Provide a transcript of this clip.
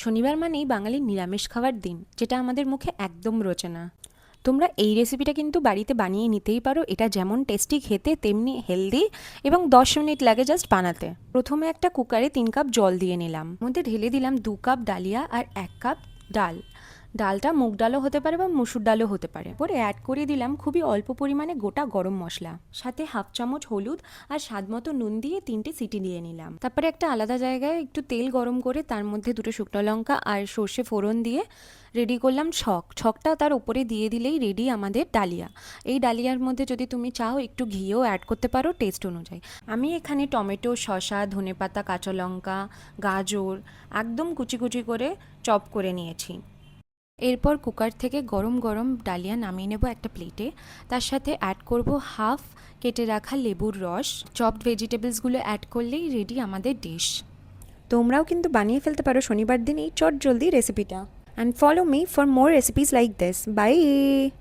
শনিবার মানেই বাঙালির নিরামিষ খাওয়ার দিন, যেটা আমাদের মুখে একদম রোচে না। তোমরা এই রেসিপিটা কিন্তু বাড়িতে বানিয়ে নিতেই পারো। এটা যেমন টেস্টি খেতে তেমনি হেলদি, এবং 10 মিনিট লাগে জাস্ট বানাতে। প্রথমে একটা কুকারে 3 কাপ জল দিয়ে নিলাম, মধ্যে ঢেলে দিলাম 2 কাপ ডালিয়া আর 1 কাপ ডাল। ডালটা মুগ ডালও হতে পারে বা মুসুর ডালও হতে পারে। পরে অ্যাড করে দিলাম খুবই অল্প পরিমাণে গোটা গরম মশলা, সাথে হাফ চামচ হলুদ আর স্বাদ মতো নুন দিয়ে 3টে সিটি দিয়ে নিলাম। তারপরে একটা আলাদা জায়গায় একটু তেল গরম করে তার মধ্যে 2টো শুকনো লঙ্কা আর সর্ষে ফোড়ন দিয়ে রেডি করলাম ছকটা তার উপরে দিয়ে দিলেই রেডি আমাদের ডালিয়া। এই ডালিয়ার মধ্যে যদি তুমি চাও একটু ঘিও অ্যাড করতে পারো টেস্ট অনুযায়ী। আমি এখানে টমেটো, শসা, ধনেপাতা, কাঁচা লঙ্কা, গাজর একদম কুচি কুচি করে চপ করে নিয়েছি। এরপর কুকার থেকে গরম গরম ডালিয়া নামিয়ে নেব একটা প্লেটে। তার সাথে অ্যাড করব হাফ কেটে রাখা লেবুর রস। চপড ভেজিটেবলসগুলো অ্যাড করলেই রেডি আমাদের ডিশ। তোমরাও কিন্তু বানিয়ে ফেলতে পারো শনিবার দিন এই চটজলদি রেসিপিটা। And follow me for more recipes like this. By.